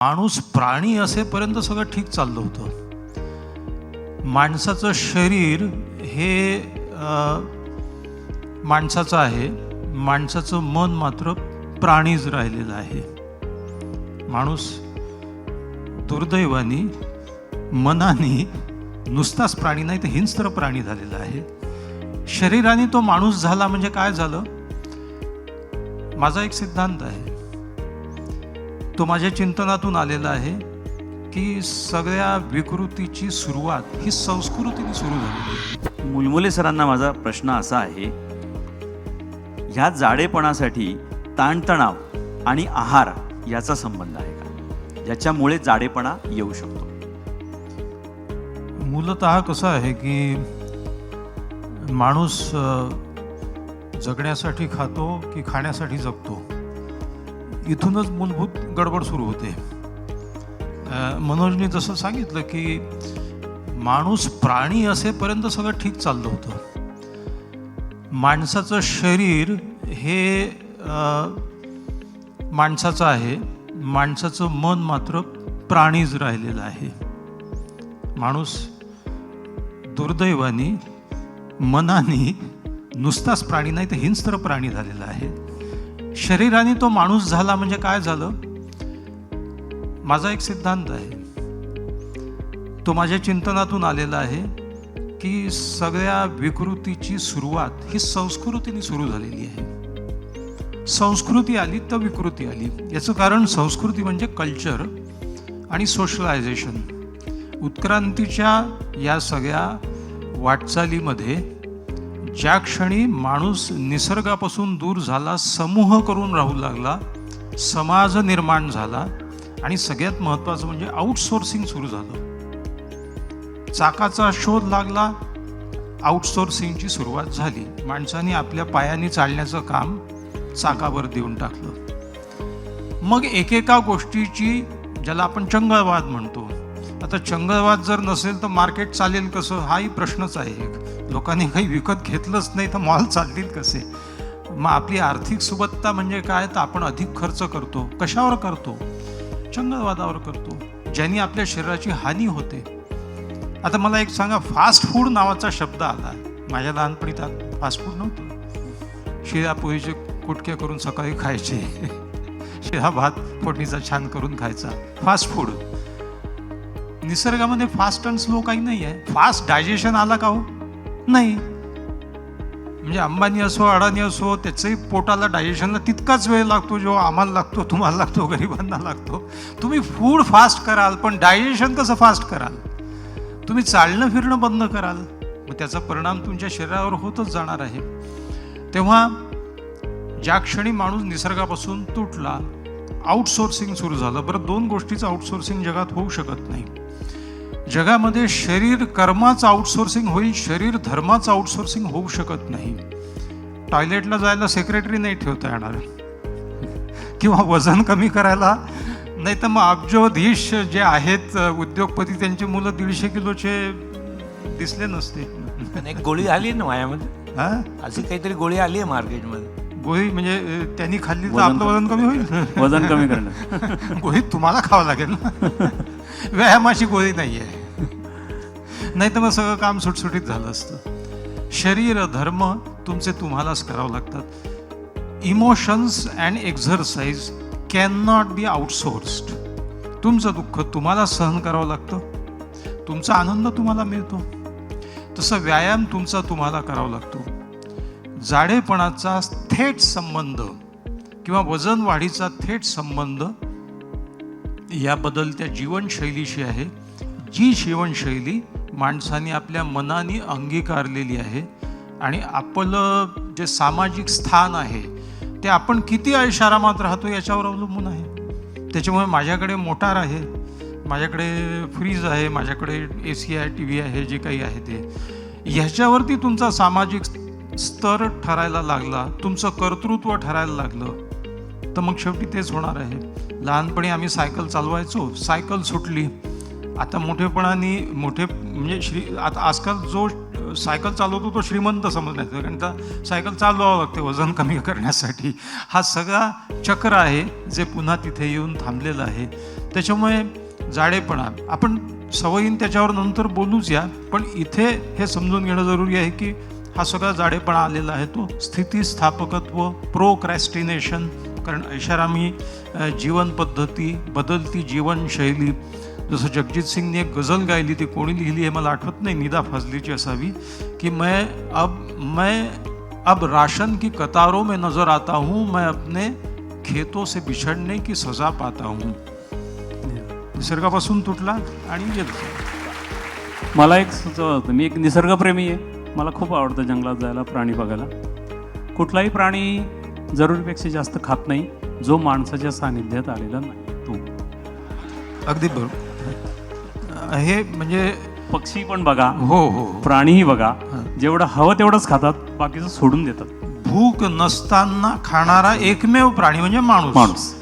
माणूस प्राणी असेपर्यंत सगळं ठीक चाललं होतं. माणसाचं शरीर हे माणसाचं आहे, माणसाचं मन मात्र प्राणीच राहिलेलं आहे. माणूस दुर्दैवाने मनाने नुसताच प्राणी नाही तर हिंस्त्र प्राणी झालेला आहे. शरीराने तो माणूस झाला म्हणजे काय झालं? माझा एक सिद्धांत आहे, तो माझ्या चिंतनातून आलेला आहे की सगळ्या विकृतीची सुरुवात ही संस्कृतीने सुरू झाली. मुलमुले सरांना माझा प्रश्न असा आहे, ह्या जाडेपणासाठी ताणतणाव आणि आहार याचा संबंध आहे का, ज्याच्यामुळे जाडेपणा येऊ शकतो? मूलतः कसं आहे की माणूस जगण्यासाठी खातो की खाण्यासाठी जगतो, इथूनच मूलभूत गडबड सुरू होते. मनोजने जसं सांगितलं की माणूस प्राणी असेपर्यंत सगळं ठीक चाललं होतं. माणसाचं शरीर हे माणसाचं आहे, माणसाचं मन मात्र प्राणीच राहिलेलं आहे. माणूस दुर्दैवाने मनाने नुसताच प्राणी नाही तर हिंस्त्र प्राणी झालेला आहे. शरीराने तो माणूस झाला म्हणजे काय झालं? माझा एक सिद्धांत आहे, तो माझ्या चिंतनातून आलेला आहे की सगळ्या विकृतीची सुरुवात ही संस्कृतीने सुरू झालेली आहे. संस्कृती आली तर विकृती आली. याचं कारण संस्कृती म्हणजे कल्चर आणि सोशलायझेशन. उत्क्रांतीच्या या सगळ्या वाटचालीमध्ये ज्या क्षणी माणूस निसर्गापासून दूर झाला, समूह करून राहू लागला, समाज निर्माण झाला आणि सगळ्यात महत्त्वाचं म्हणजे आउटसोर्सिंग सुरू झालं. चाकाचा शोध लागला, आउटसोर्सिंगची सुरुवात झाली. माणसाने आपल्या पायाने चालण्याचं काम चाकावर देऊन टाकलं. मग एकेका गोष्टीची, ज्याला आपण चंगळवाद म्हणतो, आता चंगळवाद जर नसेल तर मार्केट चालेल कसं, हाही प्रश्नच आहे एक. लोकांनी काही विकत घेतलंच नाही तर मॉल चालतील कसे? मग आपली आर्थिक सुबत्ता म्हणजे काय? तर आपण अधिक खर्च करतो. कशावर करतो? चंगळवादावर करतो, ज्यांनी आपल्या शरीराची हानी होते. आता मला एक सांगा, फास्ट फूड नावाचा शब्द आला. माझ्या लहानपणी त्यात फास्ट फूड नव्हतं. शिळ्या पोळीचे कुटके करून सकाळी खायचे, शिळा भात फोडणीचा छान करून खायचा. Fast food. निसर्गामध्ये फास्ट अँड स्लो काही नाही आहे. फास्ट डायजेशन आला का हो? नाही. म्हणजे अंबानी असो, अडाणी असो, त्याचंही पोटाला डायजेशनला तितकाच वेळ लागतो जो आम्हाला लागतो, तुम्हाला लागतो, गरिबांना लागतो. तुम्ही फूड फास्ट कराल पण डायजेशन कसं फास्ट कराल? तुम्ही चालणं फिरणं बंद कराल, मग त्याचा परिणाम तुमच्या शरीरावर होतच जाणार आहे. तेव्हा ज्या क्षणी माणूस निसर्गापासून तुटला, आउटसोर्सिंग सुरू झालं. बरं, दोन गोष्टीचं आउटसोर्सिंग जगात होऊ शकत नाही. जगामध्ये शरीर कर्माचं आउटसोर्सिंग होईल, शरीर धर्माचं आउटसोर्सिंग होऊ शकत नाही. टॉयलेटला जायला सेक्रेटरी नाही ठेवता येणार, किंवा वजन कमी करायला नाही तर मग अब्जोधीश जे आहेत उद्योगपती, त्यांची मुलं 150 किलोचे दिसले नसते. एक गोळी आली ना मायामध्ये, हा, अशी काहीतरी गोळी आली आहे मार्केटमध्ये. गोळी म्हणजे त्यांनी खाल्ली तर आपलं वजन कमी होईल. वजन कमी करणं. गोळी तुम्हाला खावं लागेल ना. व्यायामाची गोळी नाही आहे, नाही तर मग सगळं काम सुटसुटीत झालं असतं. शरीर धर्म तुमचे तुम्हालाच करावं लागतात. Emotions and exercise can not be outsourced. तुमचं दुःख तुम्हाला सहन करावं लागतं, तुमचा आनंद तुम्हाला मिळतो. तसं व्यायाम तुमचा तुम्हाला करावा लागतो. जाडेपणाचा थेट संबंध किंवा वजन वाढीचा थेट संबंध या बदलत्या जीवनशैलीशी आहे, जी जीवनशैली माणसाने आपल्या मनाने अंगीकारलेली आहे. आणि आपलं जे सामाजिक स्थान आहे ते आपण किती ऐशारामात राहतो याच्यावर अवलंबून आहे. त्याच्यामुळे माझ्याकडे मोटार आहे, माझ्याकडे फ्रीज आहे, माझ्याकडे AC आहे, TV आहे, जे काही आहे ते, ह्याच्यावरती तुमचा सामाजिक स्तर ठरायला लागला, तुमचं कर्तृत्व ठरायला लागलं, तर मग शेवटी तेच होणार आहे. लहानपणी आम्ही सायकल चालवायचो, सायकल सुटली. आता मोठेपणाने म्हणजे आता आजकाल जो सायकल चालवतो तो श्रीमंत समजण्यात, कारण का सायकल चालवावं लागते वजन कमी करण्यासाठी. हा सगळा चक्र आहे जे पुन्हा तिथे येऊन थांबलेलं आहे. त्याच्यामुळे जाडेपणा आपण सवयीन त्याच्यावर नंतर बोलूच या, पण इथे हे समजून घेणं जरुरी आहे की हा सगळा जाडेपणा आलेला आहे तो स्थितीस्थापकत्व, प्रोक्रॅस्टिनेशन, कारण ऐषारामी जीवन पद्धती, बदलती जीवनशैली. जसं जगजीत सिंगने एक गझल गायली, ती कोणी लिहिली हे मला आठवत नाही, निदा फाजलीची असावी, की मैं अब राशन की कतारों में नजर आता हूँ, मैं अपने खेतों से बिछड़ने की सजा पाता हूँ. निसर्गापासून तुटला आणि गेला. मला एक सुचवलं होतं, मी एक निसर्गप्रेमी आहे, मला खूप आवडतं जंगलात जायला, प्राणी बघायला. कुठलाही प्राणी जरुरीपेक्षा जास्त खात नाही जो माणसाच्या सानिध्यात आलेला नाही तो. अगदी बरोबर. हे म्हणजे पक्षी पण बघा, हो, प्राणीही बघा, जेवढं हवं तेवढंच खातात, बाकीचं सोडून देतात. भूक नसताना खाणारा एकमेव प्राणी म्हणजे माणूस.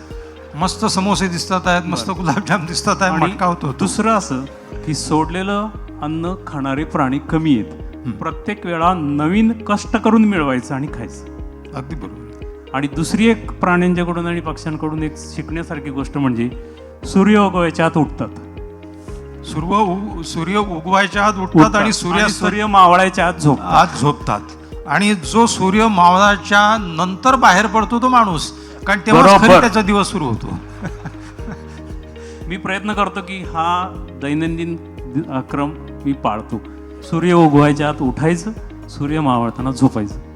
मस्त समोसे दिसतात आहेत, मस्त गुलाबजाम दिसतात आहेत, मटका होतो. दुसरं असं की सोडलेलं अन्न खाणारे प्राणी कमी आहेत. प्रत्येक वेळा नवीन कष्ट करून मिळवायचं आणि खायचं. अगदी बरोबर. आणि दुसरी एक प्राण्यांच्याकडून आणि पक्ष्यांकडून एक शिकण्यासारखी गोष्ट म्हणजे सूर्य उगवायच्या आत उठतात, सूर्य उगवायच्या आत उठतात आणि सूर्य मावळायच्या आत झोपतात. आणि जो सूर्य मावळाच्या नंतर बाहेर पडतो तो माणूस, कारण तेव्हा खरी त्याचा दिवस सुरू होतो. मी प्रयत्न करतो की हा दैनंदिन क्रम मी पाळतो. सूर्य उगवायच्या आत उठायचं, सूर्य मावळताना झोपायचं.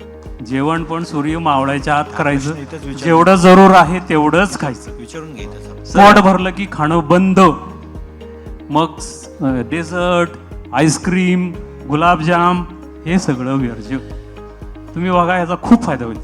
जेवण पण सूर्य मावळायच्या आत करायचं, जेवढं जरूर आहे तेवढंच खायचं. विचारून घ्यायचं. पोट भरलं की खाणं बंद. मग डेझर्ट, आईस्क्रीम, गुलाबजाम हे सगळं वर्ज्य. तुम्ही बघा, याचा खूप फायदा होईल.